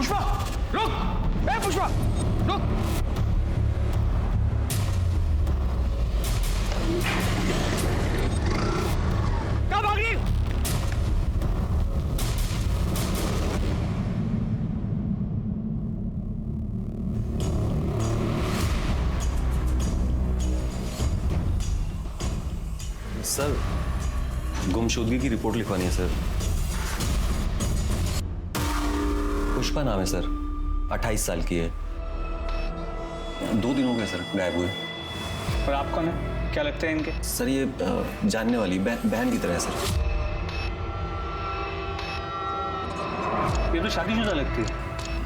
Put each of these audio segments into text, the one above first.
पुष्पा रुक, ए पुष्पा रुक। कहाँ भाग रही? सर, गुमशुदगी की रिपोर्ट लिखवानी है सर। पुष्पा नाम है सर, 28 साल की है। 2 दिन हो गए सर गायब हुए। और आप कौन है? क्या लगता है इनके? सर ये जानने वाली बहन की तरह है सर। ये तो शादीशुदा लगती है।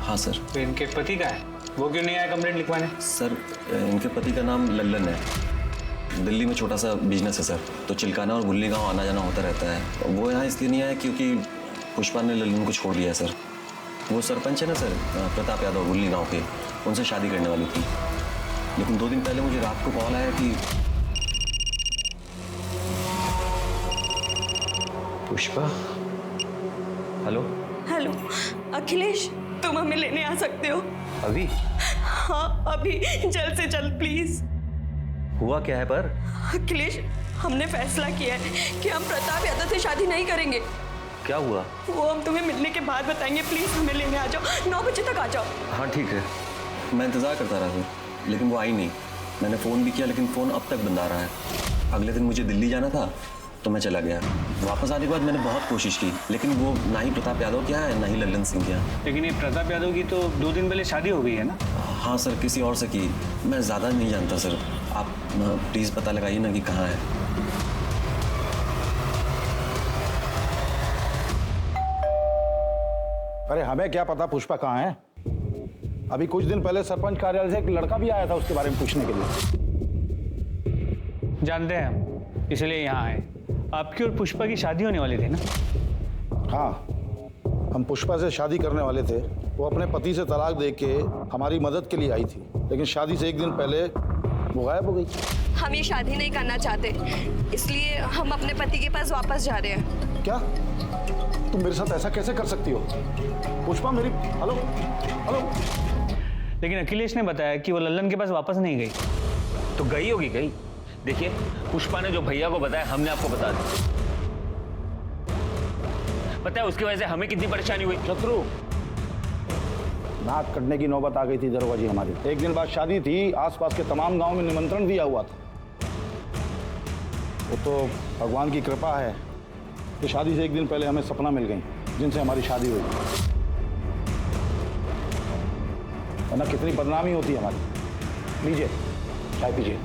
हाँ सर। तो इनके पति का है, वो क्यों नहीं आया कंप्लेंट लिखवाने? सर इनके पति का नाम लल्लन है। दिल्ली में छोटा सा बिजनेस है सर, तो चिलकाना और गुल्ली गांव आना जाना होता रहता है। वो यहाँ इसलिए नहीं आया क्योंकि पुष्पा ने लल्लन को छोड़ दिया है सर। वो सरपंच है ना सर, प्रताप यादव, गुल्ली गांव के, उनसे शादी करने वाली थी। लेकिन 2 दिन पहले मुझे रात को कॉल आया कि पुष्पा। हेलो हेलो अखिलेश, तुम हमें लेने आ सकते हो? अभी? हाँ अभी, जल्द से जल्द प्लीज। हुआ क्या है पर? अखिलेश, हमने फैसला किया है कि हम प्रताप यादव से शादी नहीं करेंगे। क्या हुआ? वो हम तुम्हें मिलने के बाद बताएंगे, प्लीज हमें लेने आ जाओ, 9 बजे तक आ जाओ। हाँ ठीक है, मैं इंतज़ार करता रहा सर, लेकिन वो आई नहीं। मैंने फ़ोन भी किया लेकिन फ़ोन अब तक बंद आ रहा है। अगले दिन मुझे दिल्ली जाना था तो मैं चला गया। वापस आने के बाद मैंने बहुत कोशिश की, लेकिन वो ना ही प्रताप यादव क्या है ना ही लल्लन सिंह क्या। लेकिन ये प्रताप यादव की तो 2 दिन पहले शादी हो गई है ना? हाँ सर, किसी और से की। मैं ज़्यादा नहीं जानता सर, आप प्लीज़ पता लगाइए ना कि कहाँ है। अरे हमें क्या पता पुष्पा कहाँ है। अभी कुछ दिन पहले सरपंच कार्यालय से एक लड़का भी आया था उसके बारे में पूछने के लिए। जानते हैं हम, इसलिए यहाँ आए। आपकी और पुष्पा की शादी होने वाली थी ना? हाँ, हम पुष्पा से शादी करने वाले थे। वो अपने पति से तलाक दे के हमारी मदद के लिए आई थी, लेकिन शादी से 1 दिन पहले वो गायब हो गई। हम ये शादी नहीं करना चाहते, इसलिए हम अपने पति के पास वापस जा रहे हैं। क्या तुम मेरे साथ ऐसा कैसे कर सकती हो? पुष्पा मेरी, हेलो हेलो। लेकिन अखिलेश ने बताया कि वो लल्लन के पास वापस नहीं गई। तो गई होगी कहीं। देखिए, पुष्पा ने जो भैया को बताया हमने आपको बता दिया। पता है उसकी वजह से हमें कितनी परेशानी हुई। शत्रु, नाक कटने की नौबत आ गई थी दरोगा जी हमारी। 1 दिन बाद शादी थी, आसपास के तमाम गांव में निमंत्रण दिया हुआ था। वो तो भगवान की कृपा है कि शादी से 1 दिन पहले हमें सपना मिल गई जिनसे हमारी शादी हुई, वरना कितनी बदनामी होती हमारी। लीजिए चाय पीजिए।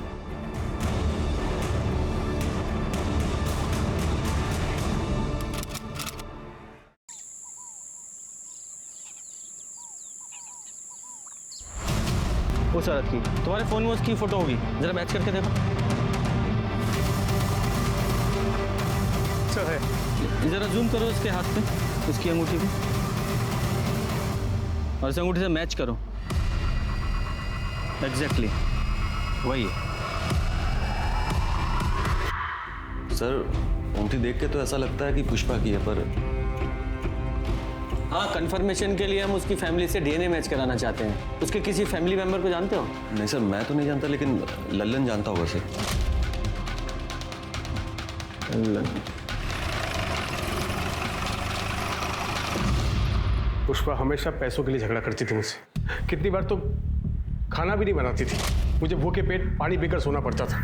उस औरत की तुम्हारे फोन में उसकी फोटो होगी, जरा मैच करके देखो। तो है, जरा जूम करो इसके हाथ पे, उसकी अंगूठी पे, और इस अंगूठी से मैच करो। एग्जैक्टली वही है। सर अंगूठी देख के तो ऐसा लगता है कि पुष्पा की है, पर हाँ, कंफर्मेशन के लिए हम उसकी फैमिली से डीएनए मैच कराना चाहते हैं। उसके किसी फैमिली मेंबर को जानते हो? नहीं सर, मैं तो नहीं जानता, लेकिन लल्लन जानता होगा सर। पुष्पा हमेशा पैसों के लिए झगड़ा करती थी मुझसे। कितनी बार तो खाना भी नहीं बनाती थी, मुझे भूखे पेट पानी पीकर सोना पड़ता था।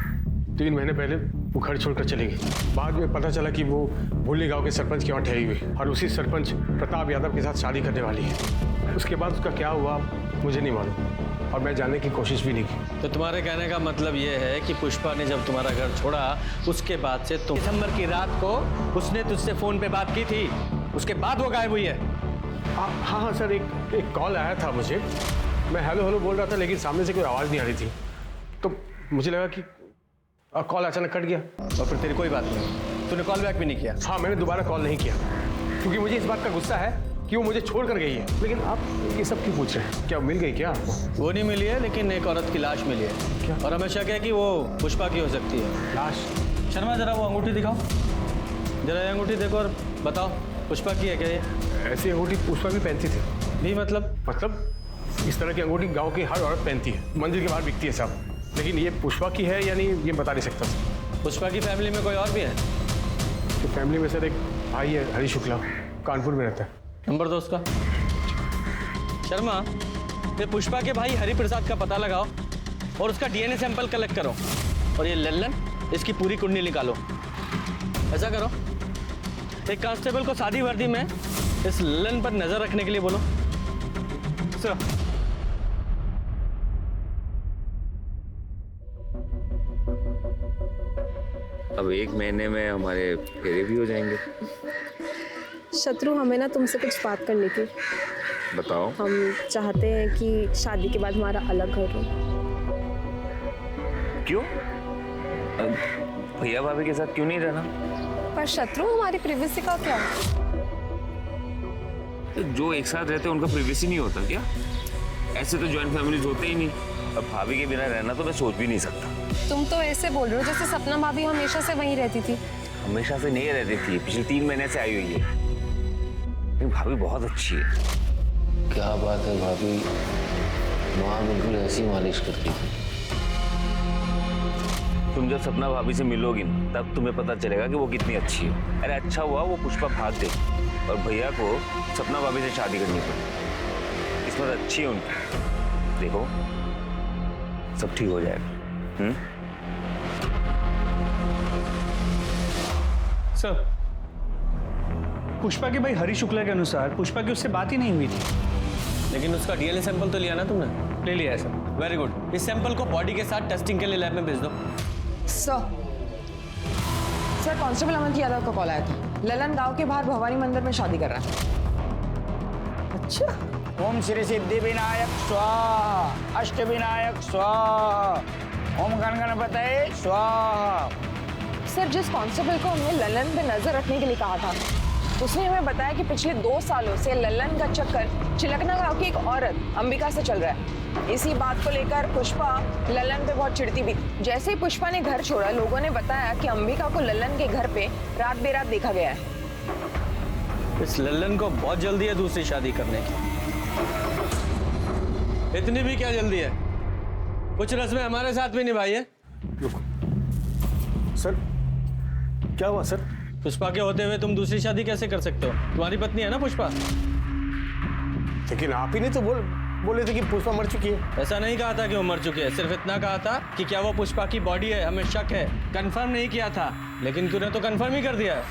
3 महीने पहले वो घर छोड़कर चली गई। बाद में पता चला कि वो भूली गांव के सरपंच के वहाँ ठहरी हुई, और उसी सरपंच प्रताप यादव के साथ शादी करने वाली है। उसके बाद उसका क्या हुआ मुझे नहीं मालूम, और मैं जानने की कोशिश भी नहीं की। तो तुम्हारे कहने का मतलब ये है कि पुष्पा ने जब तुम्हारा घर छोड़ा, उसके बाद से तुम दिसंबर की रात को उसने तुझसे फोन पे बात की थी, उसके बाद वो गायब हुई है? हाँ हाँ सर, एक कॉल आया था मुझे। मैं हेलो हेलो बोल रहा था, लेकिन सामने से कोई आवाज़ नहीं आ रही थी, तो मुझे लगा कि कॉल अचानक कट गया। और फिर तेरी कोई बात नहीं, तूने कॉल बैक भी नहीं किया? हाँ, मैंने दोबारा कॉल नहीं किया क्योंकि मुझे इस बात का गुस्सा है कि वो मुझे छोड़ कर गई है। लेकिन आप ये सब क्यों पूछ रहे हैं? क्या मिल गई क्या आपको? वो नहीं मिली है, लेकिन एक औरत की लाश मिली है। क्या? और हमेशा क्या कि वो पुष्पा की हो सकती है। लाश? शर्मा, जरा वो अंगूठी दिखाओ, जरा ये अंगूठी देखो और बताओ पुष्पा की है क्या ये? ऐसी अंगूठी पुष्पा भी पहनती थी। भी मतलब इस तरह की अंगूठी गांव की हर औरत पहनती है, मंदिर के बाहर बिकती है साहब। लेकिन ये पुष्पा की है यानी ये बता नहीं सकता सर। पुष्पा की फैमिली में कोई और भी है? तो फैमिली में सर एक भाई है हरी शुक्ला, कानपुर में रहता है। नंबर दो उसका। शर्मा, ये पुष्पा के भाई हरि प्रसाद का पता लगाओ और उसका डीएनए सैंपल कलेक्ट करो। और ये लल्लन, इसकी पूरी कुंडली निकालो। ऐसा करो, एक कांस्टेबल को सादी वर्दी में इस लल्लन पर नजर रखने के लिए बोलो। सर। अब 1 महीने में हमारे फेरे भी हो जाएंगे। शत्रु, हमें ना तुमसे कुछ बात करनी थी। बताओ। हम चाहते हैं कि शादी के बाद हमारा अलग घर हो। क्यों? भैया भाभी के साथ क्यों नहीं रहना? पर शत्रु, हमारी प्रिवेसी का क्या? तो जो एक साथ रहते हैं उनका प्रिवेसी नहीं होता क्या? ऐसे तो जॉइंट फैमिलीज होते ही नहीं। अब भाभी के बिना रहना तो मैं सोच भी नहीं सकता। तुम तो ऐसे बोल रहे हो जैसे सपना भाभी हमेशा से वहीं रहती थी। हमेशा से नहीं रहती थी, पिछले 3 महीने से आई हुई है। लेकिन भाभी बहुत अच्छी है। क्या बात है, भाभी माँ बिल्कुल ऐसी मालिश करती थी। तुम जब सपना भाभी से मिलोगी ना, तब तुम्हें पता चलेगा कि वो कितनी अच्छी है। अरे अच्छा हुआ वो पुष्पा भाग गई और भैया को सपना भाभी से शादी करनी पड़ी। किस्मत अच्छी है उनकी। देखो सब ठीक हो जाएगा। सर, पुष्पा के भाई हरी शुक्ला के अनुसार पुष्पा की उससे बात ही नहीं हुई थी। लेकिन उसका डीएनए सैंपल तो लिया ना तुमने? ले लिया है सर। Very good. इस सैंपल को बॉडी के साथ टेस्टिंग के लिए लैब में भेज दो। सर कांस्टेबल अमन यादव का कॉल आया था। ललन गांव के बाहर भवानी मंदिर में शादी कर रहा है। अच्छा। ओम श्री सिद्धि विनायक स्वाहा, अष्ट विनायक स्वाहा, ओम गण गणपतये स्वाहा। सर, जिस कांस्टेबल को हमने ललन पे नजर रखने के लिए कहा था, उसने हमें बताया कि पिछले 2 सालों से ललन का चक्कर चिलकना गांव की एक औरत अंबिका से चल रहा है। इसी बात को लेकर पुष्पा ललन पे बहुत चिढ़ती भी। जैसे ही पुष्पा ने घर छोड़ा, लोगों ने बताया कि अंबिका को ललन के घर पे रात बेरात देखा गया है। इस लल्लन को बहुत जल्दी है दूसरी शादी करने की। इतनी भी क्या जल्दी है? कुछ रस्में हमारे साथ भी निभाई है। सर क्या हुआ सर? पुष्पा के होते हुए तुम दूसरी शादी कैसे कर सकते हो? तुम्हारी पत्नी है ना पुष्पा। लेकिन आप ही ने तो बोले थे कि पुष्पा मर चुकी है। ऐसा नहीं कहा था कि वो मर चुकी है, सिर्फ इतना कहा था कि क्या वो पुष्पा की बॉडी है, हमें शक है। कंफर्म नहीं किया था, लेकिन तूने तो कंफर्म ही कर दिया है।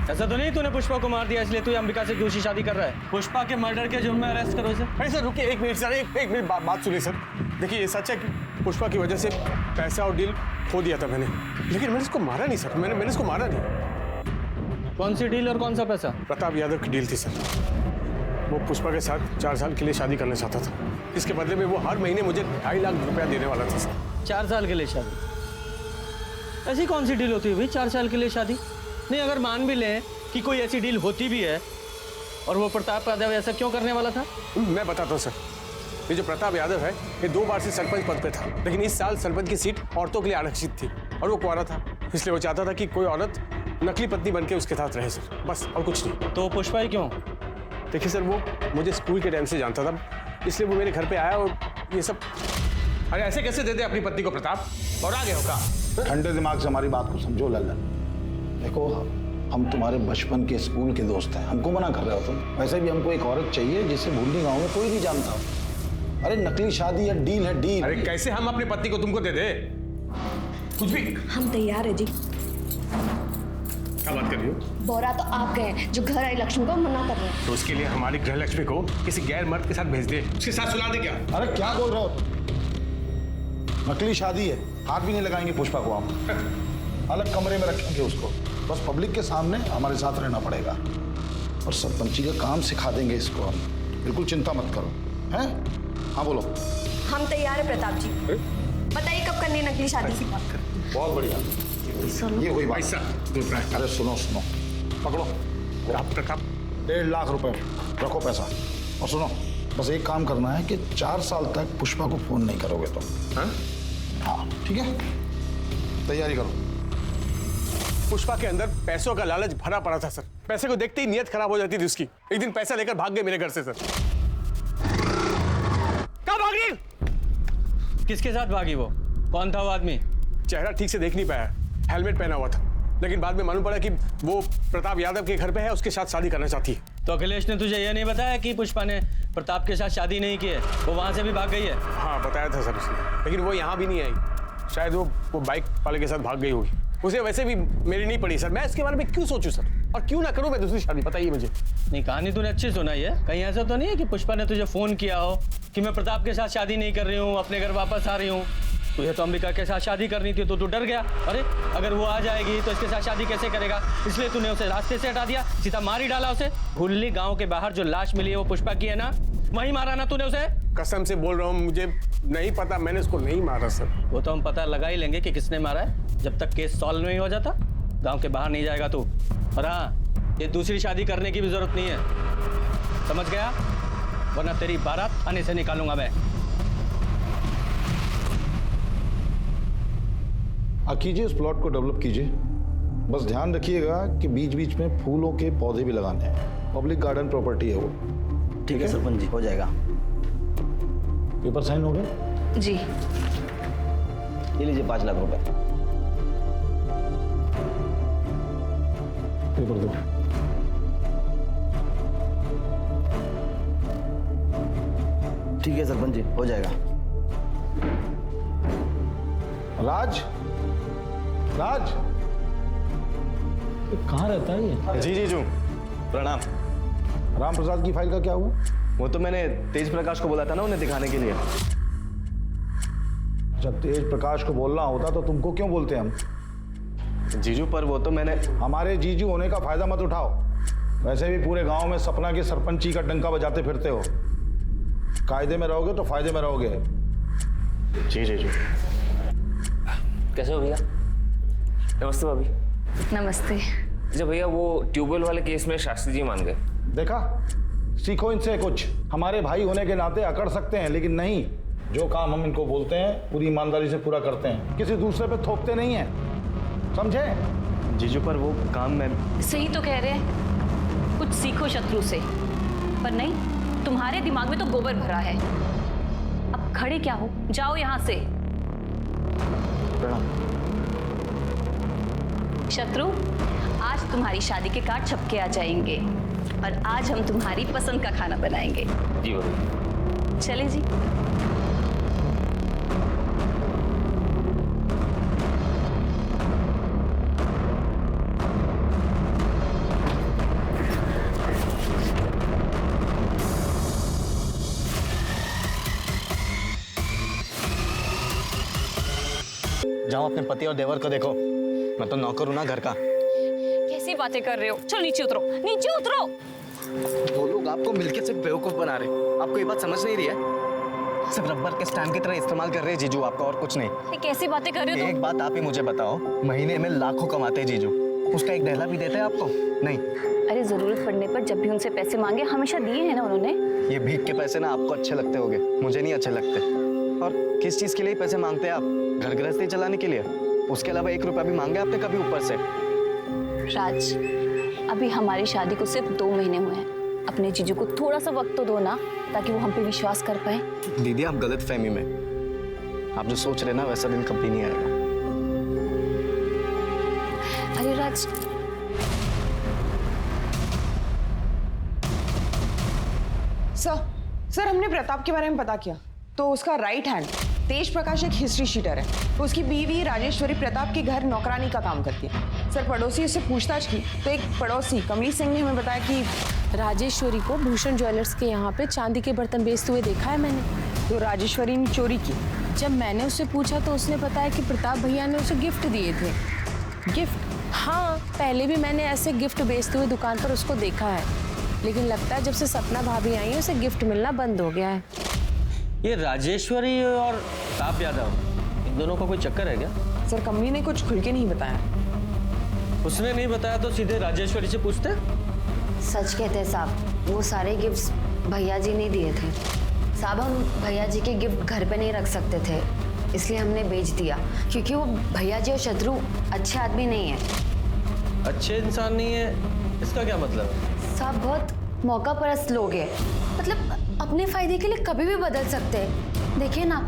ऐसा तो नहीं तूने पुष्पा को मार दिया इसलिए तू अंबिका से दूसरी शादी कर रहा है? पुष्पा के मर्डर के जुर्म में अरेस्ट करो इसे। अरे सर रुकिए 1 मिनट सर, एक मिनट बात सुनिए सर। देखिए ये सच है कि पुष्पा की वजह से पैसा और डील खो दिया था मैंने, लेकिन मैंने इसको मारा नहीं सर। मैंने इसको मारा नहीं। कौन सी डील और कौन सा पैसा? प्रताप यादव की डील थी सर। वो पुष्पा के साथ 4 साल के लिए शादी करना चाहता था। इसके बदले में वो हर महीने मुझे 2.5 लाख रुपया देने वाला था सर। 4 साल के लिए शादी? ऐसी कौन सी डील होती है भाई 4 साल के लिए शादी? नहीं, अगर मान भी लें कि कोई ऐसी डील होती भी है, और वो प्रताप यादव ऐसा क्यों करने वाला था? मैं बताता हूँ सर। ये जो प्रताप यादव है, ये 2 बार से सरपंच पद पे था, लेकिन इस साल सरपंच की सीट औरतों के लिए आरक्षित थी और वो कुंवारा था, इसलिए वो चाहता था कि कोई औरत नकली पत्नी बन के उसके साथ रहे सर, बस और कुछ नहीं। तो पुष्पा ही क्यों? देखिए सर, वो मुझे स्कूल के टाइम से जानता था, इसलिए वो मेरे घर पे आया और ये सब। अरे ऐसे कैसे दे दे अपनी पत्नी को प्रताप? और आगे होगा। ठंडे दिमाग से हमारी बात को समझो लल्लन। देखो, हम तुम्हारे बचपन के स्कूल के दोस्त हैं, हमको मना कर रहे हो तुम? वैसे भी हमको एक औरत चाहिए जिसे भूलनी गांव में कोई नहीं जानता हो। अरे नकली शादी या डील है डील। अरे कैसे हम अपनी पत्नी को तुमको दे दे? कुछ भी। हम तैयार है जी। क्या बात कर रही हो? बोरा तो आप गए जो घर आई लक्ष्मी को मना कर रहे हैं। तो उसके लिए हमारी गृह लक्ष्मी को किसी गैर मर्द के साथ भेज दे, उसके साथ सुला दे क्या? अरे क्या बोल रहे हो? नकली शादी है, हाथ भी नहीं लगाएंगे पुष्पा को हम। अलग कमरे में रखेंगे उसको, बस पब्लिक के सामने हमारे साथ रहना पड़ेगा और सरपंची का काम सिखा देंगे इसको हम। बिल्कुल चिंता मत करो। हैं? हाँ बोलो। हम तैयार है प्रताप जी। बताइए कब करनी है नकली शादी? बहुत बढ़िया, ये हुई बात। अरे सुनो सुनो, पकड़ो प्रताप 1.5 लाख रुपए रखो पैसा। और सुनो, बस एक काम करना है कि 4 साल तक पुष्पा को फोन नहीं करोगे तुम। हाँ ठीक है, तैयारी करो। पुष्पा के अंदर पैसों का लालच भरा पड़ा था सर। पैसे को देखते ही नीयत खराब हो जाती थी उसकी। एक दिन पैसा लेकर भाग गए मेरे घर से सर। कहाँ भाग रही? किसके साथ भागी वो? कौन था वो आदमी? चेहरा ठीक से देख नहीं पाया, हेलमेट पहना हुआ था, लेकिन बाद में मालूम पड़ा कि वो प्रताप यादव के घर पे है, उसके साथ शादी करना चाहती है। तो अखिलेश ने तुझे यह नहीं बताया कि पुष्पा ने प्रताप के साथ शादी नहीं की है, वो वहां से भी भाग गई है? हाँ बताया था सर उसने, लेकिन वो यहाँ भी नहीं आई। शायद वो बाइक वाले के साथ भाग गई होगी। उसे वैसे भी मेरी नहीं पड़ी सर। मैं इसके बारे में क्यों सोचूं सर, और क्यों ना करूं मैं दूसरी शादी? बताइए मुझे। नहीं, कहानी तूने अच्छी सुनाई है। कहीं ऐसा तो नहीं है कि पुष्पा ने तुझे फोन किया हो कि मैं प्रताप के साथ शादी नहीं कर रही हूँ, अपने घर वापस आ रही हूँ? तुझे तो अंबिका के साथ शादी करनी थी, तो तू डर गया। अरे अगर वो आ जाएगी तो इसके साथ शादी कैसे करेगा, इसलिए तूने उसे रास्ते से हटा दिया, सीधा मार ही डाला उसे। भुल्ली गांव के बाहर जो लाश मिली है वो पुष्पा की है ना, वहीं मारा ना तूने उसे? कसम से बोल रहा हूँ, मुझे नहीं पता, मैंने उसको नहीं मारा सर। वो तो हम पता लगा ही लेंगे कि किसने मारा है, जब तक केस सॉल्व नहीं हो जाता गांव के बाहर नहीं जाएगा तू। और हाँ, ये दूसरी शादी करने की भी जरूरत नहीं है, समझ गया? वरना तेरी बारात थाने से निकालूंगा मैं। कीजिए, इस प्लॉट को डेवलप कीजिए। बस ध्यान रखिएगा कि बीच बीच में फूलों के पौधे भी लगाने हैं। पब्लिक गार्डन प्रॉपर्टी है वो। ठीक है सरपंच जी, हो जाएगा। पेपर साइन हो गए? जी। ये लीजिए 5 लाख रुपए। पेपर दो। ठीक है सरपंच जी, हो जाएगा। राज, राज, कहाँ रहता है ये? जी जीजू, प्रणाम। राम प्रसाद की फाइल का क्या हुआ? वो तो मैंने तेज प्रकाश को बोला था ना उन्हें दिखाने के लिए। जब तेज प्रकाश को बोलना होता तो तुमको क्यों बोलते हम? जीजू, पर वो तो मैंने। हमारे जीजू होने का फायदा मत उठाओ। वैसे भी पूरे गांव में सपना की सरपंची का डंका बजाते फिरते हो। कायदे में रहोगे तो फायदे में रहोगे। जी जीजू। कैसे हो भैया? नमस्ते भाभी। नमस्ते। अच्छा भैया, वो ट्यूबवेल वाले केस में शास्त्री जी मान गए। देखा, सीखो इनसे कुछ। हमारे भाई होने के नाते अकड़ सकते हैं, लेकिन नहीं, जो काम हम इनको बोलते हैं पूरी ईमानदारी से पूरा करते हैं, किसी दूसरे पे थोपते नहीं हैं, समझे? जीजू, पर वो काम मैं। सही तो कह रहे हैं, कुछ सीखो शत्रु से। पर नहीं, तुम्हारे दिमाग में तो गोबर भरा है। अब खड़े क्या हो, जाओ यहाँ से। शत्रु, आज तुम्हारी शादी के कार्ड छपके आ जाएंगे और आज हम तुम्हारी पसंद का खाना बनाएंगे। जी भाभी। चले जी। जाओ अपने पति और देवर को देखो, मैं तो नौकर हूं ना घर का। कैसी बातें कर रहे हो? चलो नीचे उतरो, नीचे उतरो। वो लोग आपको मिलके सिर्फ बेवकूफ बना रहे। आपको ये बात समझ नहीं रही है? सिर्फ रबर के स्टैंड की तरह इस्तेमाल कर रहे हैं जीजू आपका, और कुछ नहीं। ये कैसी बातें कर रहे हो तुम? एक बात आप ही मुझे बताओ, महीने में लाखों कमाते हैं जीजू, उसका एक दहला भी देते हैं आपको? नहीं। अरे जरूरत पड़ने पर जब भी उनसे पैसे मांगे हमेशा दिए हैं ना उन्होंने। ये भीख के पैसे ना आपको अच्छे लगते होंगे, मुझे नहीं अच्छे लगते। और किस चीज के लिए पैसे मांगते हैं आप? घर गृहस्थी चलाने के लिए? उसके अलावा 1 रुपया भी मांगे आपने कभी ऊपर से? राज, अभी हमारी शादी को सिर्फ 2 महीने हुए हैं। अपने जीजू को थोड़ा सा वक्त तो दो ना, ताकि वो हम पे विश्वास कर पाए। दीदी, आप गलत फहमी में। आप जो सोच रहे ना वैसा दिन कभी नहीं आएगा। अरे राज, सर हमने प्रताप के बारे में पता किया, तो उसका राइट हैंड तेज प्रकाश एक हिस्ट्री शीटर है। तो उसकी बीवी राजेश्वरी प्रताप के घर नौकरानी का काम करती है। सर पड़ोसी उससे पूछताछ की तो एक पड़ोसी कमली सिंह ने हमें बताया कि राजेश्वरी को भूषण ज्वेलर्स के यहाँ पे चांदी के बर्तन बेचते हुए देखा है मैंने। तो राजेश्वरी ने चोरी की। जब मैंने उससे पूछा तो उसने बताया कि प्रताप भैया ने उसे गिफ्ट दिए थे। गिफ्ट? हाँ, पहले भी मैंने ऐसे गिफ्ट बेचते हुए दुकान पर उसको देखा है, लेकिन लगता है जब से सपना भाभी आई है उसे गिफ्ट मिलना बंद हो गया है। ये राजेश्वरी और प्रताप यादव, इन दोनों का कोई चक्कर है क्या? सर कमली ने कुछ खुल के नहीं बताया। उसने नहीं बताया तो सीधे राजेश्वरी से पूछते। सच कहते हैं साहब, वो सारे गिफ्ट्स भैया जी ने दिए थे। साहब, हम भैया जी के गिफ्ट घर पे नहीं रख सकते थे, इसलिए हमने बेच दिया, क्योंकि वो भैया जी और शत्रु अच्छे आदमी नहीं है। अच्छे इंसान नहीं है, इसका क्या मतलब है? साहब बहुत मौका परस्त लोग हैं, मतलब अपने फायदे के लिए कभी भी बदल सकते हैं। देखिए ना,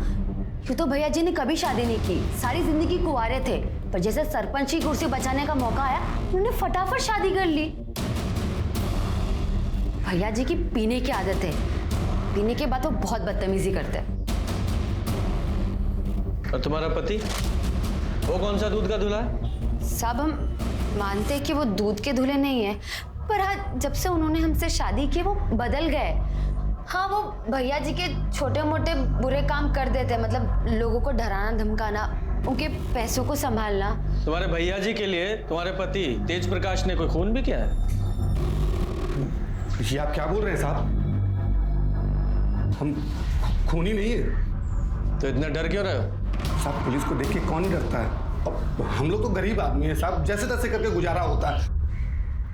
यूँ तो भैया जी ने कभी शादी नहीं की, सारी जिंदगी कुंवारे थे, पर जैसे सरपंच की कुर्सी बचाने का मौका आया उन्होंने फटाफट शादी कर ली। भैया जी की पीने की आदत है, पीने के बाद वो बहुत बदतमीजी करते हैं। और तुम्हारा पति, वो कौन सा दूध का दूल्हा है? साहब हम मानते हैं कि वो दूध के दूल्हे नहीं है, पर हाँ जब से उन्होंने हमसे शादी की वो बदल गए। हाँ वो भैया जी के छोटे मोटे बुरे काम कर देते, मतलब लोगों को डराना धमकाना, उनके पैसों को संभालना। तुम्हारे भैया जी के लिए तुम्हारे पति तेज प्रकाश ने कोई खून भी किया है? ये आप क्या बोल रहे हैं साहब? हम खूनी नहीं है। तो इतना डर क्यों रहे हो? साहब पुलिस को देख के कौन ही डरता है? अब हम लोग तो गरीब आदमी हैं साहब, जैसे तैसे करके गुजारा होता है।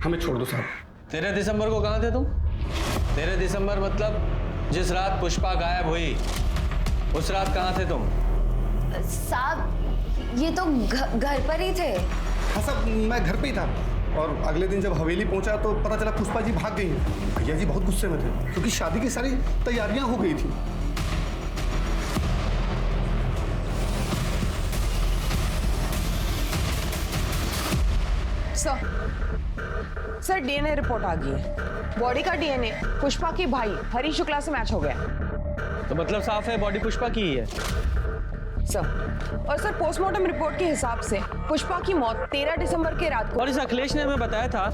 हमें छोड़ दो साहब। 13 दिसंबर को कहाँ थे तुम? 13 दिसंबर मतलब जिस रात पुष्पा गायब हुई, उस रात कहाँ थे तुम? साहब ये तो घर पर ही थे। हाँ साहब मैं घर पे ही था, और अगले दिन जब हवेली पहुंचा तो पता चला पुष्पा जी भाग गई हैं। भैया जी बहुत गुस्से में थे क्योंकि शादी की सारी तैयारियां हो गई थी। सर डीएनए रिपोर्ट आ गई है। बॉडी का डीएनए पुष्पा के भाई हरी शुक्ला से मैच हो गया। तो मतलब साफ है बॉडी पुष्पा की ही है सर। और सर पोस्टमार्टम रिपोर्ट के हिसाब से पुष्पा की मौत 13 दिसंबर के रात को। और इस अखिलेश ने हमें बताया था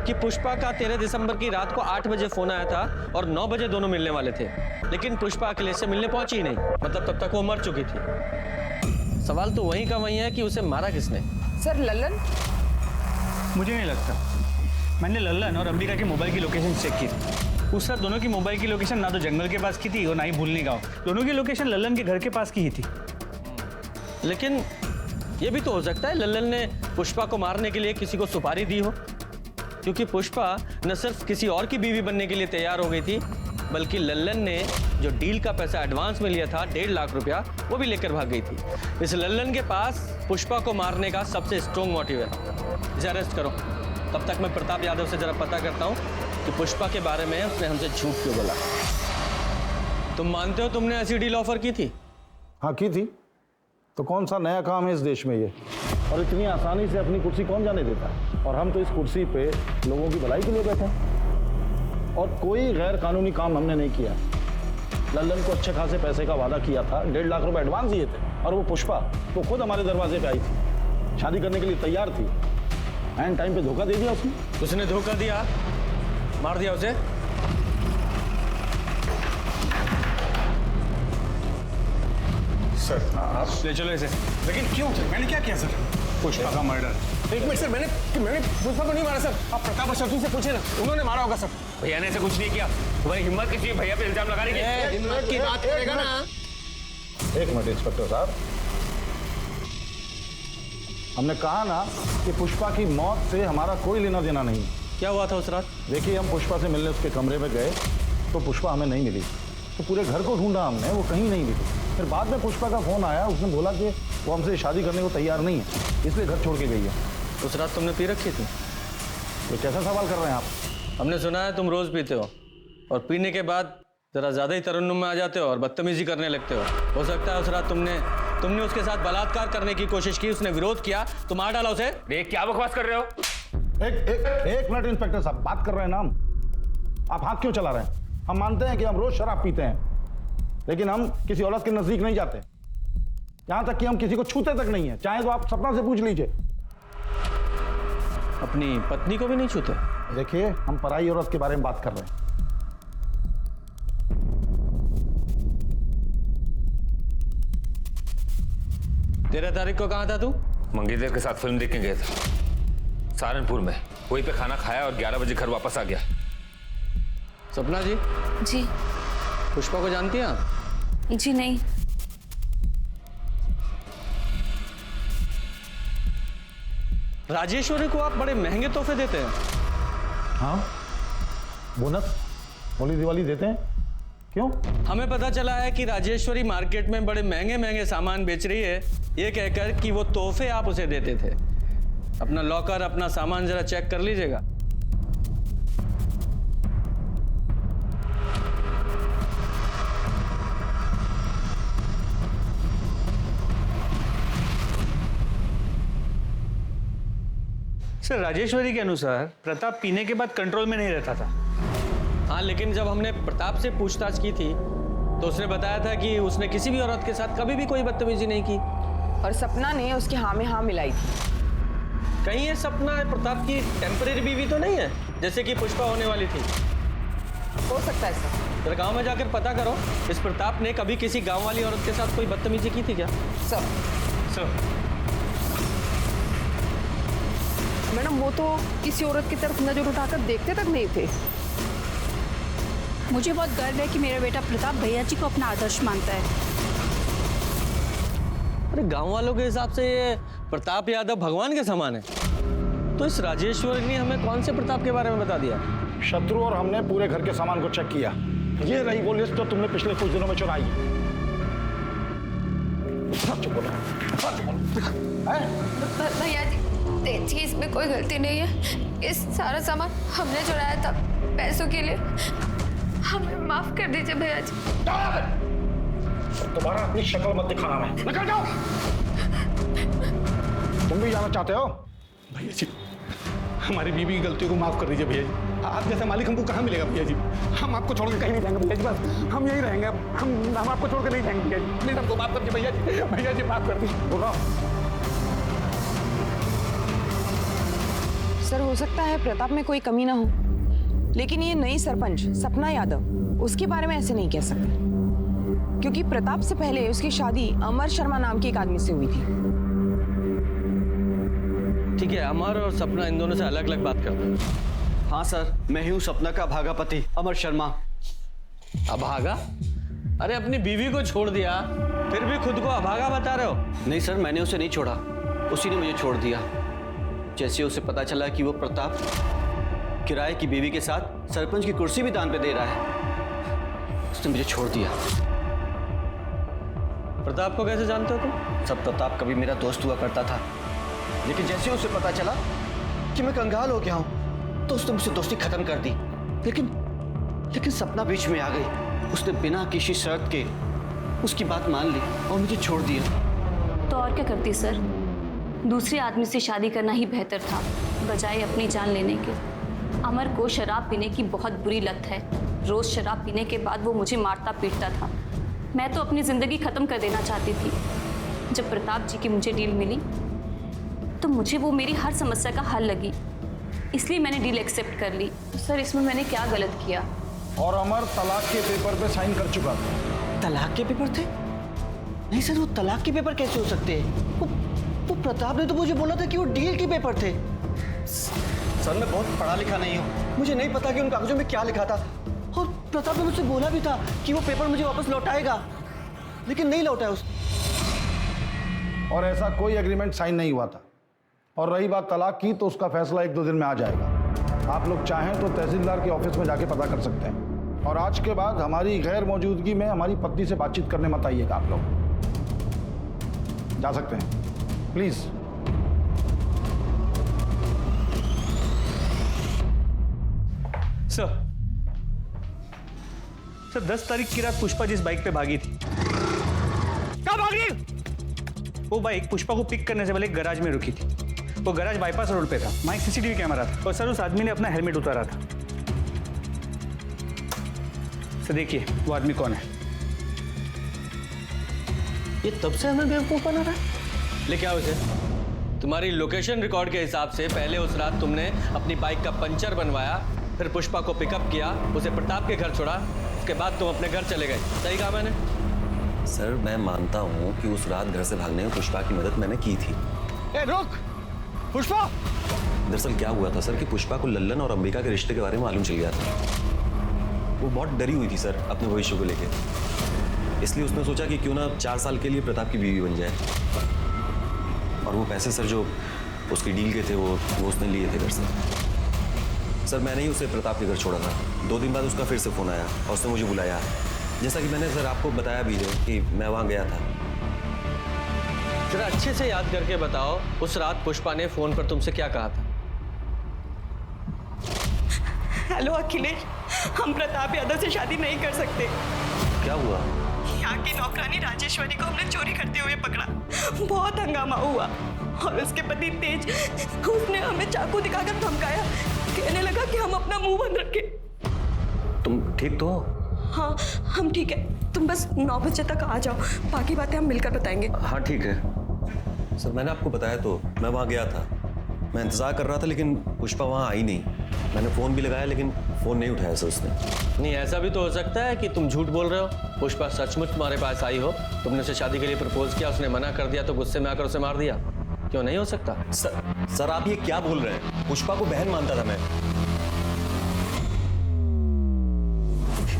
कि पुष्पा का 13 दिसंबर की रात को 8 बजे फोन आया था और 9 बजे दोनों मिलने वाले थे, लेकिन पुष्पा अखिलेश से मिलने पहुंची ही नहीं, मतलब तब तक वो मर चुकी थी। सवाल तो वहीं का वहीं है कि उसे मारा किसने? सर लल्लन? मुझे नहीं लगता। मैंने लल्लन और अंबिका के मोबाइल की लोकेशन चेक की थी। उस रात दोनों की मोबाइल की लोकेशन ना तो जंगल के पास की थी और ना ही भूलनी गाँव। दोनों की लोकेशन लल्लन के घर के पास की ही थी। लेकिन ये भी तो हो सकता है लल्लन ने पुष्पा को मारने के लिए किसी को सुपारी दी हो, क्योंकि पुष्पा न सिर्फ किसी और की बीवी बनने के लिए तैयार हो गई थी, बल्कि लल्लन ने जो डील का पैसा एडवांस में लिया था 1.5 लाख रुपया, वो भी लेकर भाग गई थी। इस लल्लन के पास पुष्पा को मारने का सबसे स्ट्रॉन्ग मोटिव है। इसे अरेस्ट करो। तब तक मैं प्रताप यादव से जरा पता करता हूँ कि पुष्पा के बारे में उसने हमसे झूठ क्यों बोला। तुम मानते हो तुमने ऐसी डील ऑफर की थी? हाँ की थी। तो कौन सा नया काम है इस देश में ये? और इतनी आसानी से अपनी कुर्सी कौन जाने देता है? और हम तो इस कुर्सी पे लोगों की भलाई के लिए बैठे हैं और कोई गैर कानूनी काम हमने नहीं किया। लल्लन को अच्छे खासे पैसे का वादा किया था, 1.5 लाख रुपए एडवांस दिए थे, और वो पुष्पा वो खुद हमारे दरवाजे पे आई थी, शादी करने के लिए तैयार थी। एंड टाइम पे धोखा दे दिया उसने। उसने धोखा दिया, मार दिया उसे। सर आप ले चलो इसे। लेकिन क्यों सर? मैंने क्या किया सर? पुष्पा का मर्डर। एक मिनट सर, मैंने पुष्पा को नहीं मारा सर। आप प्रताप और शत्रु से पूछे ना, उन्होंने मारा होगा सर। भैया ने ऐसा कुछ नहीं किया। तुम्हारी हिम्मत किसी भैया पे इल्जाम लगाने की? हिम्मत की बात करेगा ना। एक मिनट इंस्पेक्टर साहब, हमने कहा ना कि पुष्पा की मौत से हमारा कोई लेना देना नहीं। क्या हुआ था उस रात? देखिए हम पुष्पा से मिलने उसके कमरे में गए तो पुष्पा हमें नहीं मिली, तो पूरे घर को ढूंढा हमने, वो कहीं नहीं मिली। फिर बाद में पुष्पा का फोन आया, उसने बोला कि वो हमसे शादी करने को तैयार नहीं है, इसलिए घर छोड़ के गई है। उस रात तुमने पी रखी थी? तो कैसा सवाल कर रहे हैं आप? हमने सुना है तुम रोज पीते हो और पीने के बाद जरा ज्यादा ही तरन्नुम में आ जाते हो और बदतमीजी करने लगते हो सकता है उस रात तुमने उसके साथ बलात्कार करने की कोशिश की, उसने विरोध किया तो मार डाला उसे। देख क्या बकवास कर रहे हो? एक मिनट इंस्पेक्टर साहब, बात कर रहे हैं ना हम। आप हाथ क्यों चला रहे हैं? हम मानते हैं कि हम रोज शराब पीते हैं, लेकिन हम किसी औरत के नजदीक नहीं जाते, यहां तक कि हम किसी को छूते तक नहीं है। चाहे तो आप सपना से पूछ लीजिए। अपनी पत्नी को भी नहीं छूते? देखिए हम पराई औरत के बारे में बात कर रहे हैं। 13 तारीख को कहाँ था तू? मंगेतर के साथ फिल्म देखने गया था सहारनपुर में। वहीं पे खाना खाया और 11 बजे घर वापस आ गया। सपना जी? जी। पुष्पा को जानती हैं आप? जी नहीं। राजेश्वरी को आप बड़े महंगे तोहफे देते हैं। हाँ, बोनस होली दिवाली देते हैं। क्यों? हमें पता चला है कि राजेश्वरी मार्केट में बड़े महंगे महंगे सामान बेच रही है, ये कहकर कि वो तोहफे आप उसे देते थे। अपना लॉकर, अपना सामान जरा चेक कर लीजिएगा। सर, राजेश्वरी के अनुसार प्रताप पीने के बाद कंट्रोल में नहीं रहता था। हाँ, लेकिन जब हमने प्रताप से पूछताछ की थी तो उसने बताया था कि उसने किसी भी औरत के साथ कभी भी कोई बदतमीजी नहीं की। और सपना ने उसकी हाँ में हाँ मिलाई थी। कहीं ये सपना प्रताप की टेम्परेरी बीवी तो नहीं है, जैसे कि पुष्पा होने वाली थी? हो सकता है सर। जरा गांव में जाकर पता करो, इस प्रताप ने कभी किसी गांव वाली औरत के साथ कोई बदतमीजी की थी क्या? सर मैडम, वो तो किसी औरत की तरफ नजर उठाकर देखते तक नहीं थे। मुझे बहुत गर्व है कि मेरा बेटा प्रताप भैया जी को अपना आदर्श मानता है। अरे गांव वालों के हिसाब से ये प्रताप यादव भगवान के समान है, तो इस राजेश्वरी ने हमें कौन से प्रताप के बारे में बता दिया? शत्रु और हमने पूरे घर के सामान को चेक किया। ये रही वो लिस्ट जो तुमने पिछले कुछ दिनों में चुराई। सच बोलो, सच बोलो। भैया जी, देखिए इसमें कोई गलती नहीं है। इस सारा सामान हमने चुराया था पैसों के लिए। हमें माफ कर दीजिए भैया जी। तुम्हारा अपनी शक्ल मत दिखाना, मैं निकल जाओ। तुम भी जाना चाहते हो? भैया जी, हमारी बीवी की गलतियों को माफ कर दीजिए भैया जी। आप जैसे मालिक हमको कहाँ मिलेगा भैया जी? हम आपको छोड़ के कहीं नहीं जाएंगे भैया जी, बस हम यहीं रहेंगे। हम आपको छोड़ के नहीं जाएंगे भैया जी। प्लीज हमको माफ कर दीजिए भैया जी। भैया जी माफ कर दीजिए। बोलो। सर, हो सकता है प्रताप में कोई कमी ना हो, लेकिन ये नई सरपंच सपना यादव, उसके बारे में ऐसे नहीं कह सकते, क्योंकि प्रताप से पहले उसकी शादी अमर शर्मा नाम के एक आदमी से हुई थी। ठीक है, अमर और सपना इन दोनों से अलग अलग बात करते हैं। हाँ सर, मैं ही हूँ सपना का अभागा पति अमर शर्मा। अभागा? अरे अपनी बीवी को छोड़ दिया, फिर भी खुद को अभागा बता रहे हो? नहीं सर, मैंने उसे नहीं छोड़ा, उसी ने मुझे छोड़ दिया। जैसे उसे पता चला कि वो प्रताप किराए की बीवी के साथ सरपंच की कुर्सी भी दान पे दे रहा है, उसने मुझे छोड़ दिया। प्रताप को कैसे जानते हो तुम? सब प्रताप कभी मेरा दोस्त हुआ करता था, लेकिन जैसे उसे पता चला कि मैं कंगाल हो गया हूं तो उसने मुझसे दोस्ती खत्म कर दी। लेकिन सपना बीच में आ गई। उसने बिना किसी शर्त के उसकी बात मान ली और मुझे छोड़ दिया। तो और क्या करती सर? दूसरे आदमी से शादी करना ही बेहतर था, बजाय अपनी जान लेने के। अमर को शराब पीने की बहुत बुरी लत है। रोज शराब पीने के बाद वो मुझे मारता पीटता था। मैं तो अपनी जिंदगी खत्म कर देना चाहती थी। जब प्रताप जी की मुझे डील मिली तो मुझे वो मेरी हर समस्या का हल लगी, इसलिए मैंने डील एक्सेप्ट कर ली। सर, इसमें मैंने क्या गलत किया? और अमर तलाक के पेपर पे साइन कर चुका था। तलाक के पेपर थे? नहीं सर, वो तलाक के पेपर कैसे हो सकते हैं? वो प्रताप ने तो मुझे बोला था कि वो डील के पेपर थे। सर, मैं बहुत पढ़ा लिखा नहीं हूँ, मुझे नहीं पता कि उन कागजों में क्या लिखा था। और प्रताप ने मुझसे बोला भी था कि वो पेपर मुझे वापस लौटाएगा, लेकिन नहीं लौटाया उसने। और ऐसा कोई एग्रीमेंट साइन नहीं हुआ था। और रही बात तलाक की, तो उसका फैसला 1-2 दिन में आ जाएगा। आप लोग चाहें तो तहसीलदार के ऑफिस में जाके पता कर सकते हैं। और आज के बाद हमारी गैर मौजूदगी में हमारी पत्नी से बातचीत करने मत आइएगा। आप लोग जा सकते हैं, प्लीज। सर, 10 तारीख की रात पुष्पा जिस बाइक पे भागी थी, कहाँ भागी? वो बाइक पुष्पा को पिक करने से पहले एक गैराज में रुकी थी। वो गैराज बाईपास रोड पे था, वहाँ एक सीसीटीवी कैमरा था। और सर, उस आदमी ने अपना हेलमेट उतारा था। सर देखिए, वो आदमी कौन है? ये तब से हमें बेवकूफ बना रहा है। लेके आओ इसे। तुम्हारी लोकेशन रिकॉर्ड के हिसाब से पहले उस रात तुमने अपनी बाइक का पंचर बनवाया, फिर पुष्पा को पिकअप किया, उसे प्रताप के घर छोड़ा, उसके बाद तुम अपने घर चले गए। सही कहा मैंने? सर, मैं मानता हूँ कि उस रात घर से भागने में पुष्पा की मदद मैंने की थी। ए, रुक! पुष्पा! दरअसल क्या हुआ था सर कि पुष्पा को लल्लन और अंबिका के रिश्ते के बारे में मालूम चल गया था। वो बहुत डरी हुई थी सर अपने भविष्य को लेके, इसलिए उसने सोचा कि क्यों ना 4 साल के लिए प्रताप की बीवी बन जाए। और वो पैसे सर जो उसकी डील के थे वो उसने लिए थे घर से। सर, मैंने ही उसे प्रताप के घर छोड़ा था। 2 दिन बाद उसका फिर से फ़ोन आया और उसने मुझे बुलाया, जैसा कि मैंने सर आपको बताया भी है कि मैं वहाँ गया था। जरा अच्छे से याद करके बताओ, उस रात पुष्पा ने फोन पर तुमसे क्या कहा था? हेलो अखिलेश, हम प्रताप यादव से शादी नहीं कर सकते। क्या हुआ? यहाँ की नौकरानी राजेश्वरी को हमने चोरी करते हुए पकड़ा। बहुत हंगामा हुआ और उसके पति तेज, उसने हमें चाकू दिखाकर धमकाया, कहने लगा कि हम अपना मुंह बंद रखें। तुम ठीक तो हो? हाँ हम ठीक है, तुम बस 9 बजे तक आ जाओ, बाकी बातें हम मिलकर बताएंगे। हाँ ठीक है सर, मैंने आपको बताया तो, मैं वहाँ गया था, मैं इंतजार कर रहा था लेकिन पुष्पा वहाँ आई नहीं। मैंने फ़ोन भी लगाया लेकिन फ़ोन नहीं उठाया सर उसने। नहीं, ऐसा भी तो हो सकता है कि तुम झूठ बोल रहे हो, पुष्पा सचमुच तुम्हारे पास आई हो, तुमने उसे शादी के लिए प्रपोज किया, उसने मना कर दिया तो गुस्से में आकर उसे मार दिया। क्यों नहीं हो सकता? सर आप ये क्या बोल रहे हैं? पुष्पा को बहन मानता था मैं।